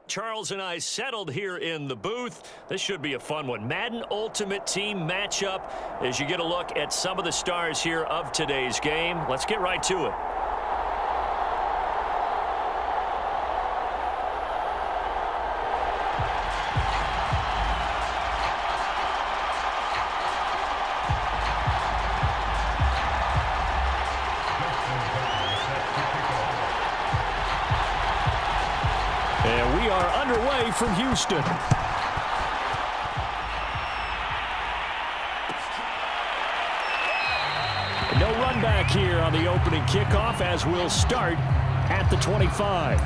Charles and I settled here in the booth. This should be a fun one. Madden Ultimate Team matchup as you get a look at some of the stars here of today's game. Let's get right to it. And we are underway from Houston. No run back here on the opening kickoff as we'll start at the 25.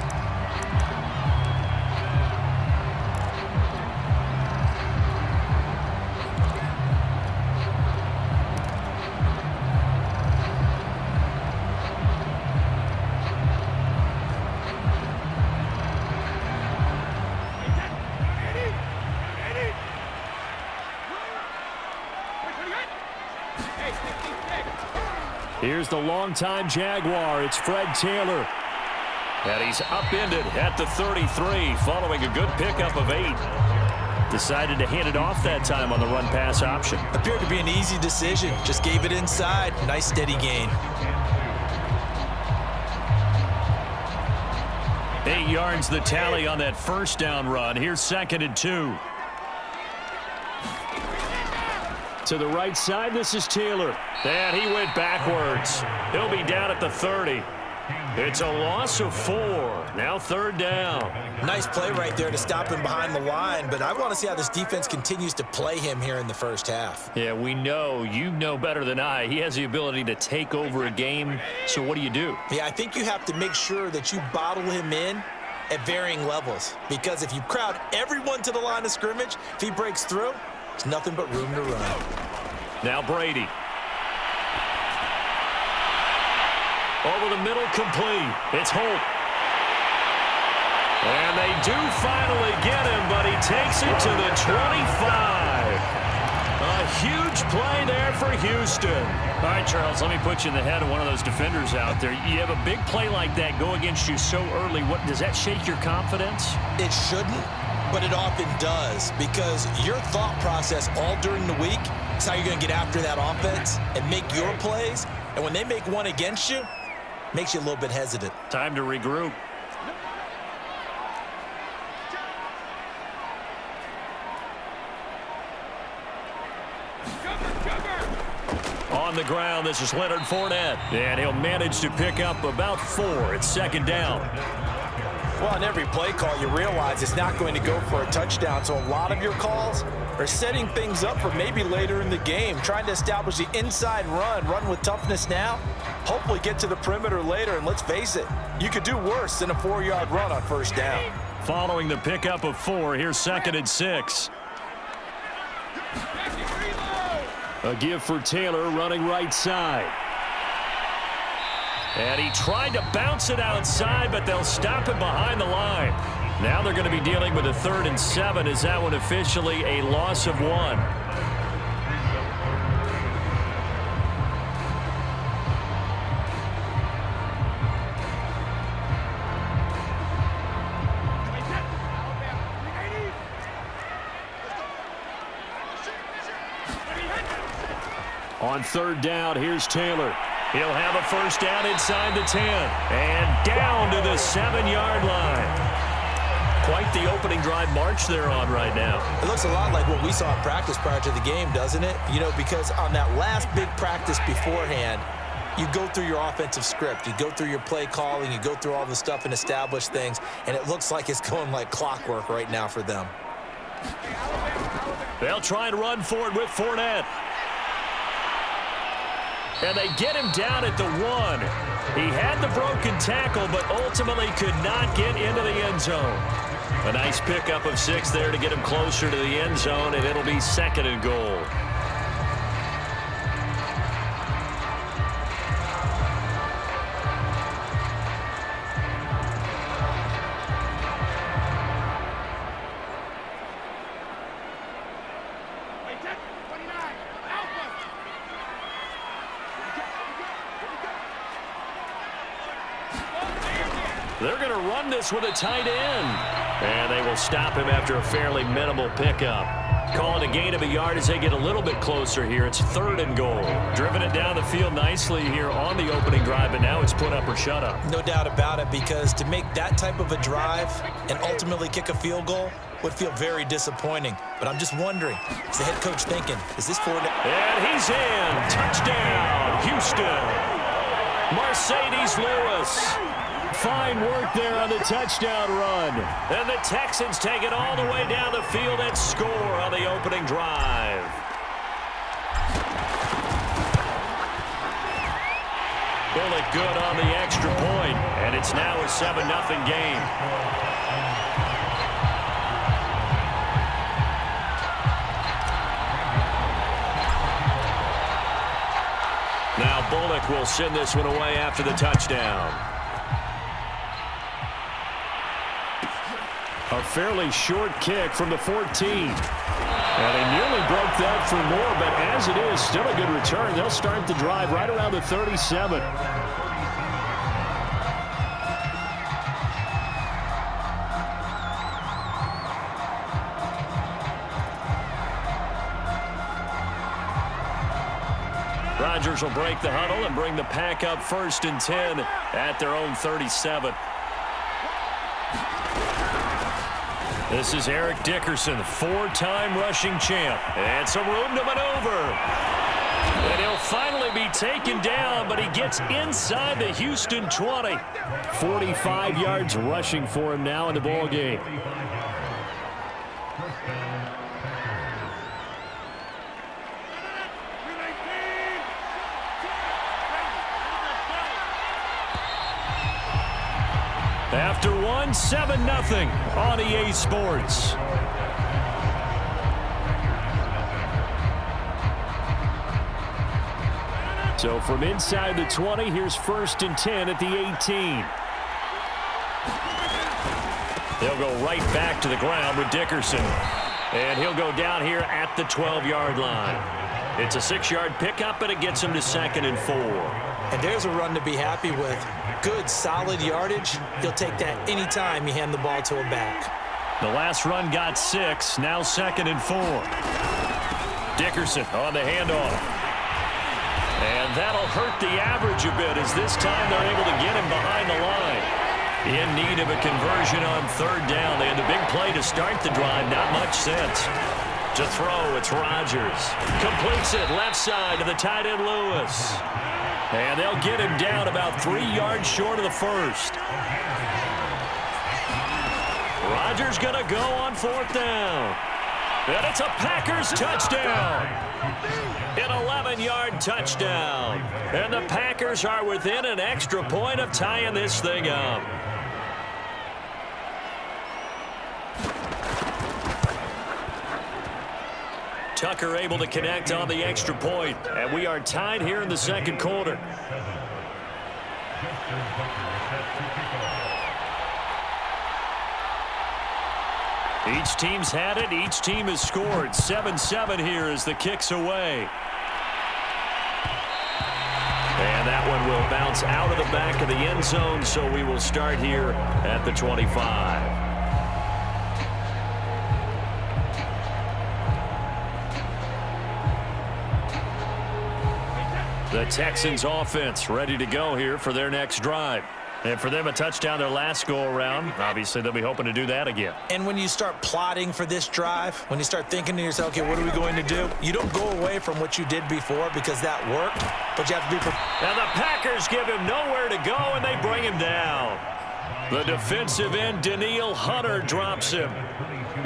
Here's the longtime Jaguar. It's Fred Taylor. And he's upended at the 33 following a good pickup of 8. Decided to hand it off that time on the run-pass option. Appeared to be an easy decision. Just gave it inside. Nice steady gain. 8 yards the tally on that first down run. Here's 2nd and 2. To the right side, this is Taylor. And he went backwards. He'll be down at the 30. It's a loss of 4. Now 3rd down. Nice play right there to stop him behind the line, but I want to see how this defense continues to play him here in the first half. Yeah, we know. You know better than I. He has the ability to take over a game. So what do you do? Yeah, I think you have to make sure that you bottle him in at varying levels, because if you crowd everyone to the line of scrimmage, if he breaks through, there's nothing but room to run. Now Brady. Over the middle, complete. It's Holt. And they do finally get him, but he takes it to the 25. A huge play there for Houston. All right, Charles, let me put you in the head of one of those defenders out there. You have a big play like that go against you so early. What does that shake your confidence? It shouldn't, but it often does, because your thought process all during the week is how you're going to get after that offense and make your plays. And when they make one against you, makes you a little bit hesitant. Time to regroup. On the ground, this is Leonard Fournette. And he'll manage to pick up about 4. It's 2nd down. Well, on every play call, you realize it's not going to go for a touchdown. So a lot of your calls are setting things up for maybe later in the game, trying to establish the inside run with toughness now, hopefully get to the perimeter later. And let's face it, you could do worse than a 4-yard run on 1st down. Following the pickup of 4, here's 2nd and 6. A give for Taylor running right side. And he tried to bounce it outside, but they'll stop him behind the line. Now they're going to be dealing with a 3rd and 7. Is that one officially a loss of 1? On 3rd down, here's Taylor. He'll have a 1st down inside the 10. And down to the 7-yard line. Quite the opening drive march they're on right now. It looks a lot like what we saw in practice prior to the game, doesn't it? You know, because on that last big practice beforehand, you go through your offensive script. You go through your play calling. You go through all the stuff and establish things. And it looks like it's going like clockwork right now for them. They'll try and run for it with Fournette. And they get him down at the 1. He had the broken tackle, but ultimately could not get into the end zone. A nice pickup of 6 there to get him closer to the end zone, and it'll be 2nd and goal. They're going to run this with a tight end. And they will stop him after a fairly minimal pickup. Calling a gain of a yard as they get a little bit closer here. It's 3rd and goal. Driven it down the field nicely here on the opening drive, but now it's put up or shut up. No doubt about it, because to make that type of a drive and ultimately kick a field goal would feel very disappointing. But I'm just wondering, is the head coach thinking, is this for... And he's in. Touchdown, Houston. Mercedes Lewis. Fine work there on the touchdown run. And the Texans take it all the way down the field and score on the opening drive. Bullock good on the extra point, and it's now a 7-0 game. Now Bullock will send this one away after the touchdown. A fairly short kick from the 14. And they nearly broke that for more, but as it is, still a good return. They'll start the drive right around the 37. Rodgers will break the huddle and bring the pack up 1st and 10 at their own 37. This is Eric Dickerson, 4-time rushing champ. And some room to maneuver. And he'll finally be taken down, but he gets inside the Houston 20. 45 yards rushing for him now in the ball game. After 7-0 on EA Sports. So from inside the 20, here's 1st and 10 at the 18. They'll go right back to the ground with Dickerson. And he'll go down here at the 12-yard line. It's a 6-yard pickup, but it gets him to 2nd and 4. And there's a run to be happy with. Good, solid yardage. He'll take that anytime you hand the ball to a back. The last run got 6. Now 2nd and 4. Dickerson on the handoff. And that'll hurt the average a bit, as this time they're able to get him behind the line. In need of a conversion on 3rd down. They had the big play to start the drive. Not much sense. To throw, it's Rodgers. Completes it left side to the tight end Lewis. And they'll get him down about 3 yards short of the 1st. Rodgers going to go on 4th down. And it's a Packers touchdown. An 11-yard touchdown. And the Packers are within an extra point of tying this thing up. Tucker able to connect on the extra point, and we are tied here in the 2nd quarter. Each team's had it. Each team has scored. 7-7 here as the kick's away. And that one will bounce out of the back of the end zone, so we will start here at the 25. The Texans offense ready to go here for their next drive. And for them, a touchdown their last go-around. Obviously, they'll be hoping to do that again. And when you start plotting for this drive, when you start thinking to yourself, okay, what are we going to do? You don't go away from what you did before because that worked, but you have to be prepared. And the Packers give him nowhere to go, and they bring him down. The defensive end, Danielle Hunter, drops him.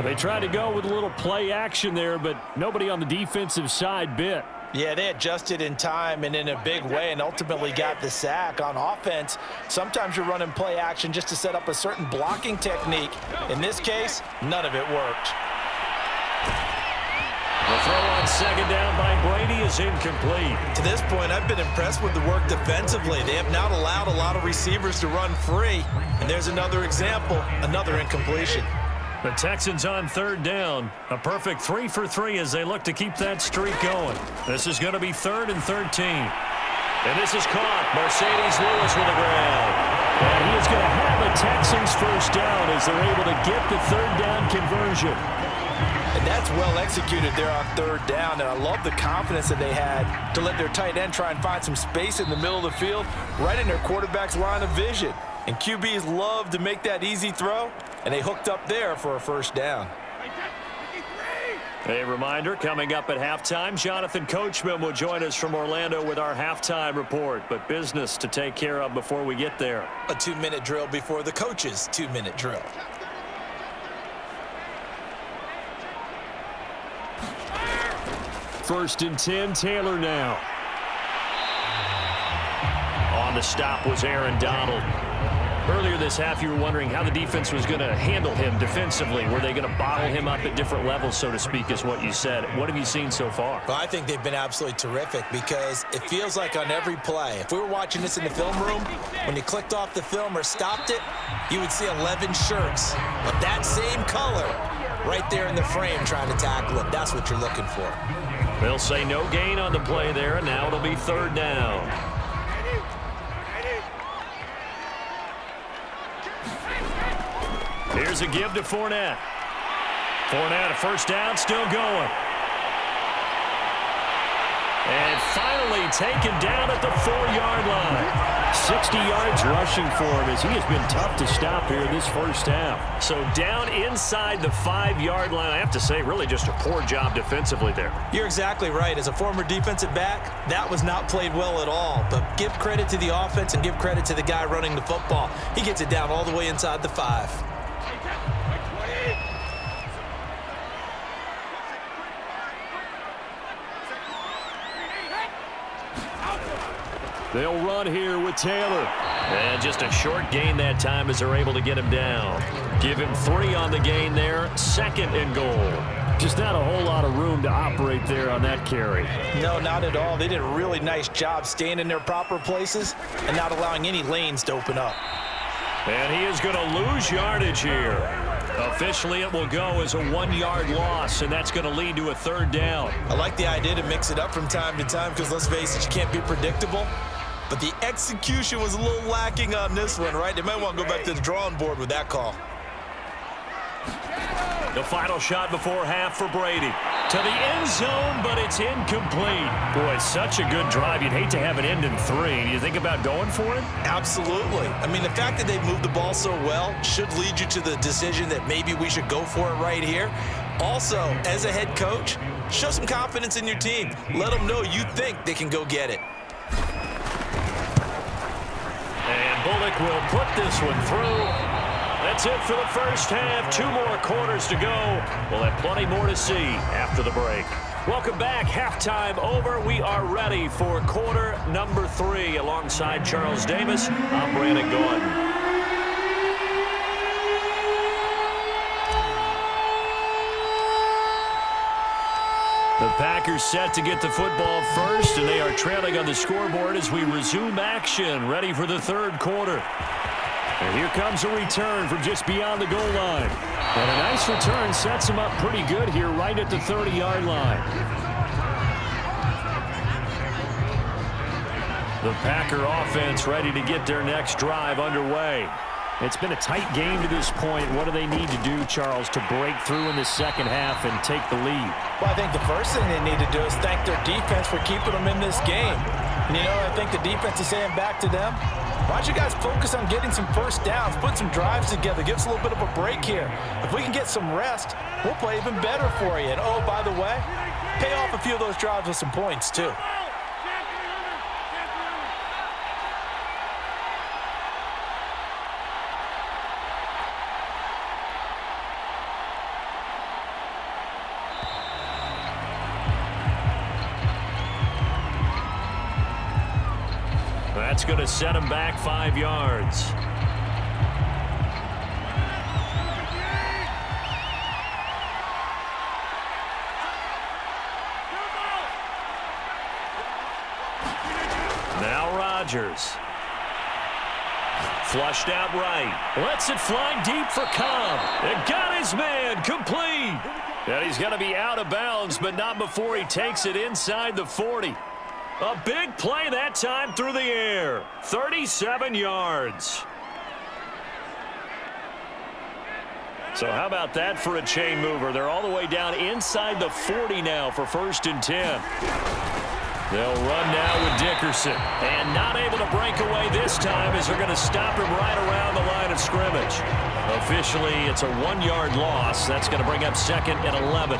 They tried to go with a little play action there, but nobody on the defensive side bit. Yeah, they adjusted in time and in a big way and ultimately got the sack. On offense, sometimes you're running play action just to set up a certain blocking technique. In this case, none of it worked. The throw on 2nd down by Brady is incomplete. To this point, I've been impressed with the work defensively. They have not allowed a lot of receivers to run free. And there's another example, another incompletion. The Texans on 3rd down. A perfect 3 for 3 as they look to keep that streak going. This is going to be 3rd and 13. And this is caught. Mercedes Lewis with the grab. And he is going to have it Texans first down as they're able to get the third down conversion. And that's well executed there on third down. And I love the confidence that they had to let their tight end try and find some space in the middle of the field, right in their quarterback's line of vision. And QBs love to make that easy throw, and they hooked up there for a first down. A reminder, coming up at halftime, Jonathan Coachman will join us from Orlando with our halftime report. But business to take care of before we get there. A 2-minute drill before the coach's 2-minute drill. First and 10, Taylor now. On the stop was Aaron Donald. Earlier this half, you were wondering how the defense was going to handle him defensively. Were they going to bottle him up at different levels, so to speak, is what you said. What have you seen so far? Well, I think they've been absolutely terrific because it feels like on every play, if we were watching this in the film room, when you clicked off the film or stopped it, you would see 11 shirts of that same color right there in the frame trying to tackle him. That's what you're looking for. They'll say no gain on the play there, and now it'll be third down. Here's a give to Fournette. Fournette, a first down, still going. And finally taken down at the 4-yard line. 60 yards rushing for him as he has been tough to stop here this first half. So down inside the 5-yard line. I have to say, really just a poor job defensively there. You're exactly right. As a former defensive back, that was not played well at all. But give credit to the offense and give credit to the guy running the football. He gets it down all the way inside the 5. They'll run here with Taylor. And just a short gain that time as they're able to get him down. Give him 3 on the gain there. 2nd and goal. Just not a whole lot of room to operate there on that carry. No, not at all. They did a really nice job staying in their proper places and not allowing any lanes to open up. And he is going to lose yardage here. Officially, it will go as a 1-yard loss, and that's going to lead to a third down. I like the idea to mix it up from time to time because, let's face it, you can't be predictable. But the execution was a little lacking on this one, right? They might want to go back to the drawing board with that call. The final shot before half for Brady. To the end zone, but it's incomplete. Boy, such a good drive. You'd hate to have it end in 3. Do you think about going for it? Absolutely. I mean, the fact that they moved the ball so well should lead you to the decision that maybe we should go for it right here. Also, as a head coach, show some confidence in your team. Let them know you think they can go get it. And Bullock will put this one through. That's it for the first half. 2 more quarters to go. We'll have plenty more to see after the break. Welcome back. Halftime over. We are ready for quarter number 3. Alongside Charles Davis, I'm Brandon Gaudin. The Packers set to get the football first, and they are trailing on the scoreboard as we resume action, ready for the third quarter. And here comes a return from just beyond the goal line. And a nice return sets him up pretty good here right at the 30-yard line. The Packer offense ready to get their next drive underway. It's been a tight game to this point. What do they need to do, Charles, to break through in the second half and take the lead? Well, I think the first thing they need to do is thank their defense for keeping them in this game. And, I think the defense is saying back to them, why don't you guys focus on getting some first downs, put some drives together, give us a little bit of a break here. If we can get some rest, we'll play even better for you. And, oh, by the way, pay off a few of those drives with some points, too. That's going to set him back 5 yards. Now Rodgers. Flushed out right. Lets it fly deep for Cobb. It got his man. Complete. And he's going to be out of bounds, but not before he takes it inside the 40. A big play that time through the air. 37 yards. So how about that for a chain mover? They're all the way down inside the 40 now for 1st and 10. They'll run now with Dickerson. And not able to break away this time as they're going to stop him right around the line of scrimmage. Officially, it's a 1-yard loss. That's going to bring up 2nd and 11.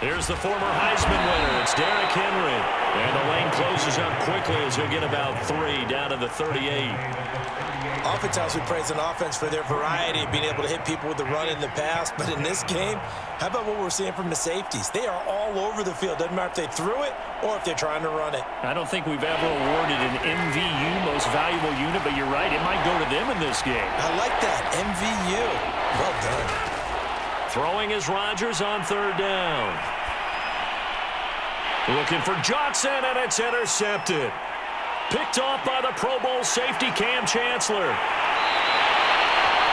Here's the former Heisman winner. It's Derrick Henry. And the lane closes up quickly as he'll get about 3 down to the 38. Oftentimes we praise an offense for their variety of being able to hit people with the run in the pass. But in this game, how about what we're seeing from the safeties? They are all over the field. Doesn't matter if they threw it or if they're trying to run it. I don't think we've ever awarded an MVU, most valuable unit, but you're right. It might go to them in this game. I like that. MVU. Well done. Throwing is Rodgers on 3rd down. Looking for Johnson, and it's intercepted. Picked off by the Pro Bowl safety Cam Chancellor.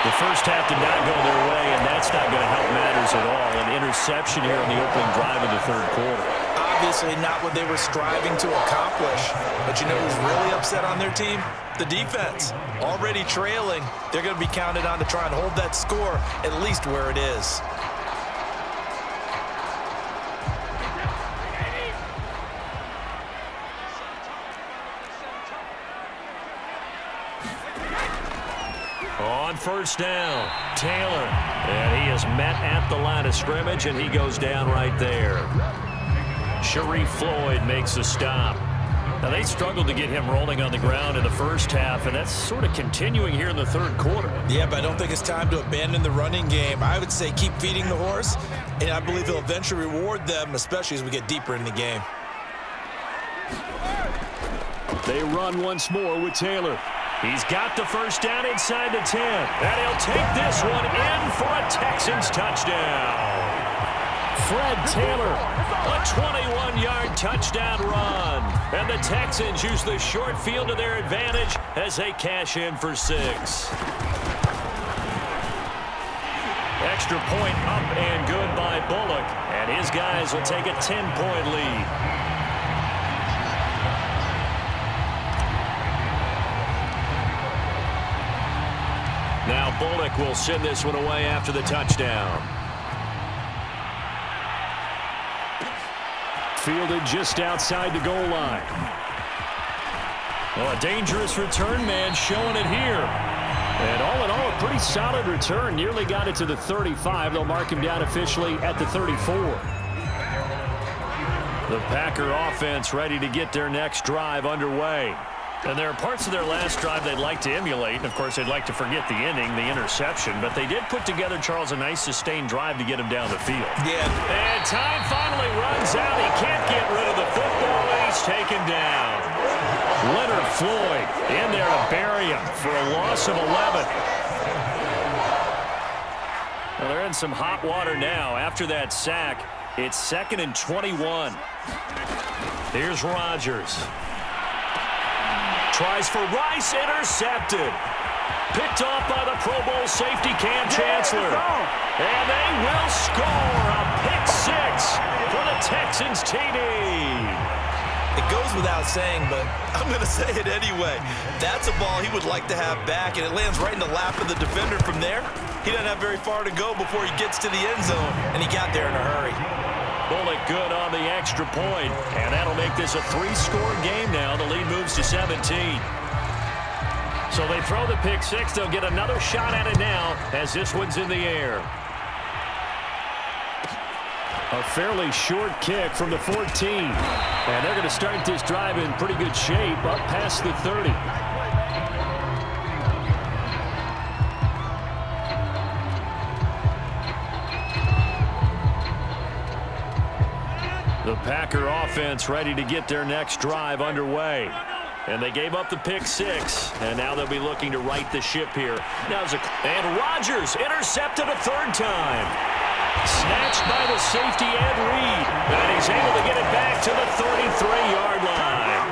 The first half did not go their way, and that's not going to help matters at all. An interception here on the opening drive of the 3rd quarter. Obviously not what they were striving to accomplish. But you know who's really upset on their team? The defense. Already trailing. They're going to be counted on to try and hold that score at least where it is. On 1st down, Taylor. And he is met at the line of scrimmage, and he goes down right there. Sharif Floyd makes a stop. Now, they struggled to get him rolling on the ground in the first half, and that's sort of continuing here in the 3rd quarter. Yeah, but I don't think it's time to abandon the running game. I would say keep feeding the horse, and I believe he'll eventually reward them, especially as we get deeper in the game. They run once more with Taylor. He's got the 1st down inside the 10. And he'll take this one in for a Texans touchdown. Fred Taylor, a 21-yard touchdown run. And the Texans use the short field to their advantage as they cash in for 6. Extra point up and good by Bullock. And his guys will take a 10-point lead. Now Bullock will send this one away after the touchdown. Fielded just outside the goal line. Well, a dangerous return man showing it here. And all in all, a pretty solid return. Nearly got it to the 35. They'll mark him down officially at the 34. The Packer offense ready to get their next drive underway. And there are parts of their last drive they'd like to emulate. And, of course, they'd like to forget the ending, the interception. But they did put together, Charles, a nice sustained drive to get him down the field. Yeah. And time finally runs out. He can't get rid of the football, and he's taken down. Leonard Floyd in there to bury him for a loss of 11. Well, they're in some hot water now. After that sack, it's 2nd and 21. Here's Rodgers. Tries for Rice, intercepted. Picked off by the Pro Bowl safety Cam Chancellor. And they will score a pick 6 for the Texans TD. It goes without saying, but I'm going to say it anyway. That's a ball he would like to have back, and it lands right in the lap of the defender from there. He doesn't have very far to go before he gets to the end zone, and he got there in a hurry. Bullock good on the extra point, and that'll make this a 3-score game now. The lead moves to 17. So they throw the pick 6. They'll get another shot at it now as this one's in the air. A fairly short kick from the 14. And they're going to start this drive in pretty good shape up past the 30. The Packer offense ready to get their next drive underway. And they gave up the pick 6, and now they'll be looking to right the ship here. And Rodgers intercepted a 3rd time. Snatched by the safety Ed Reed, and he's able to get it back to the 33-yard line.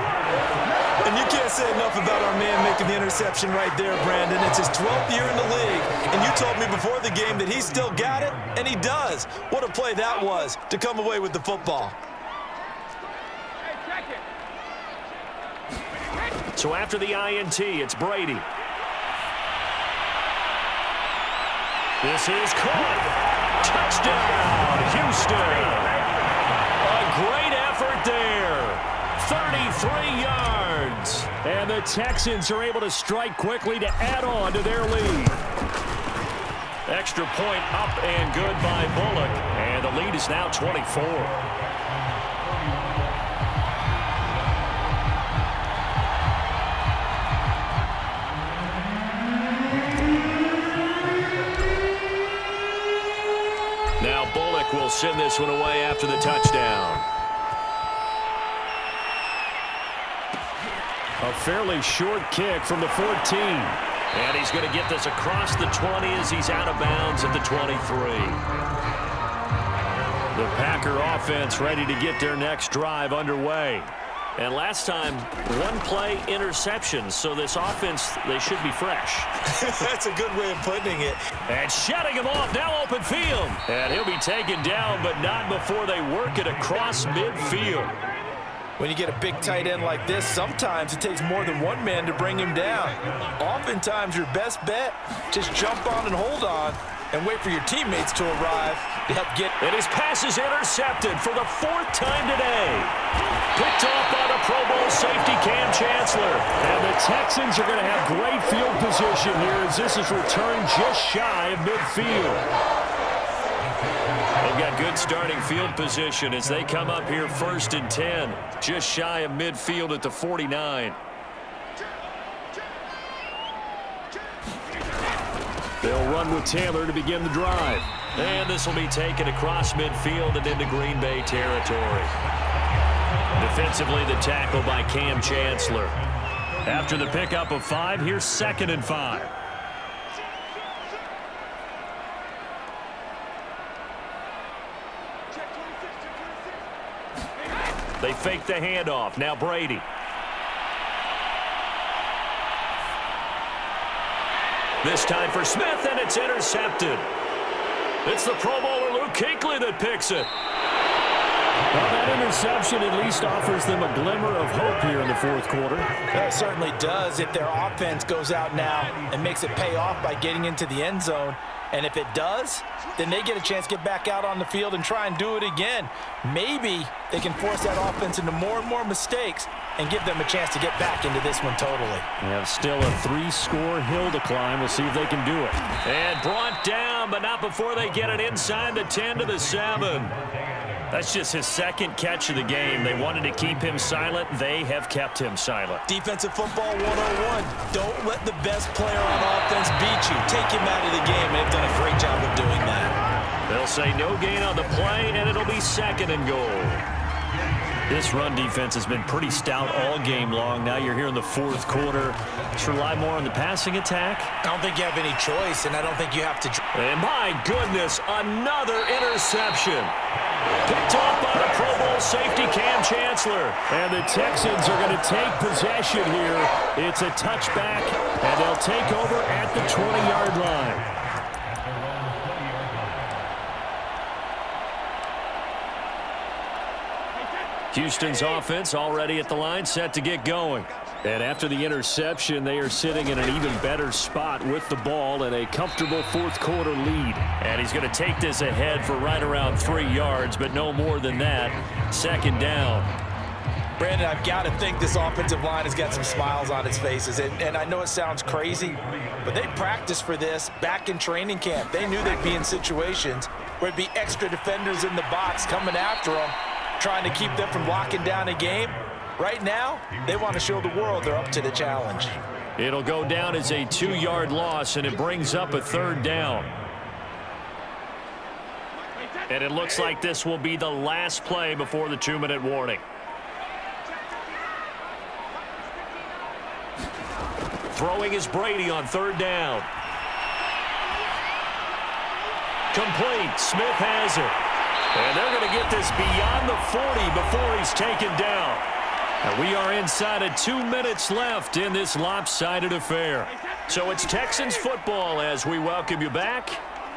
And you Can't say enough about our man making the interception right there, Brandon. It's his 12th year in the league, and you told me before the game that he still got it, and he does. What a play that was to come away with the football. So after the INT, it's Brady. This is caught. Touchdown, Houston. A great effort there. 33 yards. And the Texans are able to strike quickly to add on to their lead. Extra point up and good by Bullock. And the lead is now 24. Now Bullock will send this one away after the touchdown. A fairly short kick from the 14. And he's going to get this across the 20 as he's out of bounds at the 23. The Packer offense ready to get their next drive underway. And last time, one play interception, so this offense, they should be fresh. That's a good way of putting it. And shutting him off, now open field. And he'll be taken down, but not before they work it across midfield. When you get a big tight end like this, sometimes it takes more than one man to bring him down. Oftentimes, your best bet, just jump on and hold on and wait for your teammates to arrive to help get. And his pass is intercepted for the 4th time today. Picked off by the Pro Bowl safety Cam Chancellor. And the Texans are going to have great field position here as this is returned just shy of midfield. They've got good starting field position as they come up here 1st and 10, just shy of midfield at the 49. They'll run with Taylor to begin the drive. And this will be taken across midfield and into Green Bay territory. Defensively, the tackle by Cam Chancellor. After the pickup of 5, here's 2nd and 5. They fake the handoff. Now Brady. This time for Smith, and it's intercepted. It's the Pro Bowler Luke Kuechly that picks it. Well, that interception at least offers them a glimmer of hope here in the 4th quarter. It certainly does if their offense goes out now and makes it pay off by getting into the end zone. And if it does, then they get a chance to get back out on the field and try and do it again. Maybe they can force that offense into more and more mistakes and give them a chance to get back into this one totally. They have still a 3-score hill to climb. We'll see if they can do it. And brought down, but not before they get it inside the 10 to the 7. That's just his 2nd catch of the game. They wanted to keep him silent. They have kept him silent. Defensive football 101. Don't let the best player on offense beat you. Take him out of the game, and they've done a great job of doing that. They'll say no gain on the play, and it'll be 2nd and goal. This run defense has been pretty stout all game long. Now you're here in the 4th quarter. Just rely more on the passing attack. I don't think you have any choice, and I don't think you have to. And my goodness, another interception. Picked off by the Pro Bowl safety Cam Chancellor. And the Texans are going to take possession here. It's a touchback, and they'll take over at the 20-yard line. Houston's offense already at the line, set to get going. And after the interception, they are sitting in an even better spot with the ball and a comfortable 4th quarter lead. And he's going to take this ahead for right around 3 yards, but no more than that. 2nd down. Brandon, I've got to think this offensive line has got some smiles on its faces. And I know it sounds crazy, but they practiced for this back in training camp. They knew they'd be in situations where it'd be extra defenders in the box coming after them, trying to keep them from locking down a game. Right now, they want to show the world they're up to the challenge. It'll go down as a 2-yard loss, and it brings up a 3rd down. And it looks like this will be the last play before the 2-minute warning. Throwing is Brady on 3rd down. Complete. Smith has it. And they're going to get this beyond the 40 before he's taken down. And we are inside of 2 minutes left in this lopsided affair. So it's Texans football as we welcome you back.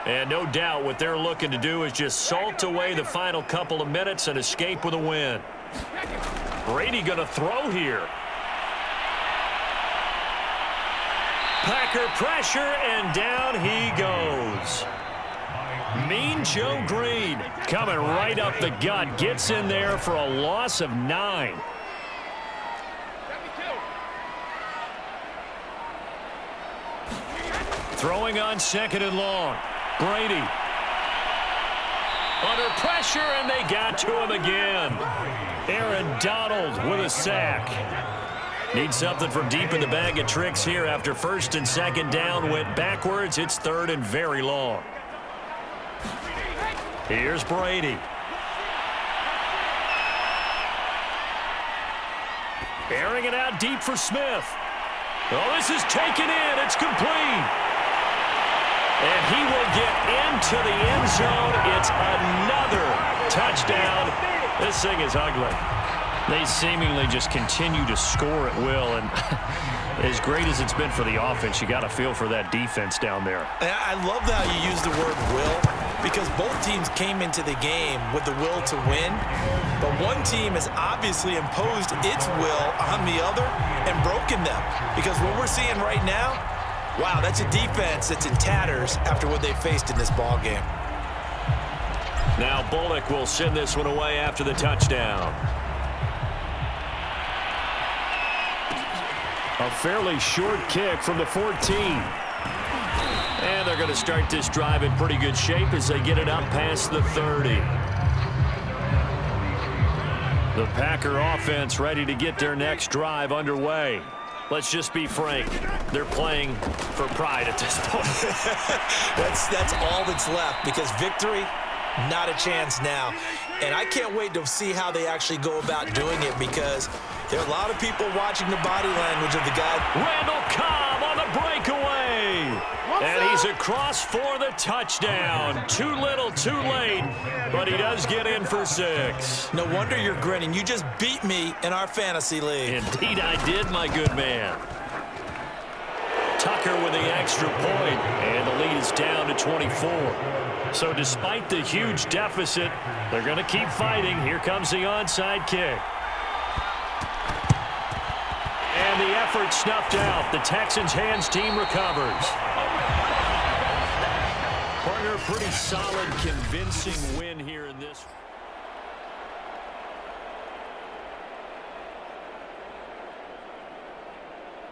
And no doubt what they're looking to do is just salt away the final couple of minutes and escape with a win. Brady going to throw here. Packer pressure, and down he goes. Mean Joe Green coming right up the gut. Gets in there for a loss of 9. Throwing on 2nd and long. Brady. Under pressure, and they got to him again. Aaron Donald with a sack. Needs something from deep in the bag of tricks here after 1st and 2nd down. Went backwards. It's 3rd and very long. Here's Brady. Airing it out deep for Smith. Oh, this is taken in. It's complete. And he will get into the end zone. It's another touchdown. This thing is ugly. They seemingly just continue to score at will. And as great as it's been for the offense, you got to feel for that defense down there. I love how you use the word will, because both teams came into the game with the will to win. But one team has obviously imposed its will on the other and broken them. Because what we're seeing right now, wow, that's a defense that's in tatters after what they faced in this ball game. Now Bullock will send this one away after the touchdown. A fairly short kick from the 14. And they're going to start this drive in pretty good shape as they get it up past the 30. The Packer offense ready to get their next drive underway. Let's just be frank. They're playing for pride at this point. That's all that's left, because victory, not a chance now. And I can't wait to see how they actually go about doing it, because there are a lot of people watching the body language of the guy. Randall Cobb on the breakaway. And he's across for the touchdown. Too little, too late, but he does get in for 6. No wonder you're grinning. You just beat me in our fantasy league. Indeed I did, my good man. Tucker with the extra point, and the lead is down to 24. So despite the huge deficit, they're going to keep fighting. Here comes the onside kick. And the effort snuffed out. The Texans' hands team recovers. Partner, pretty solid, convincing win here in this.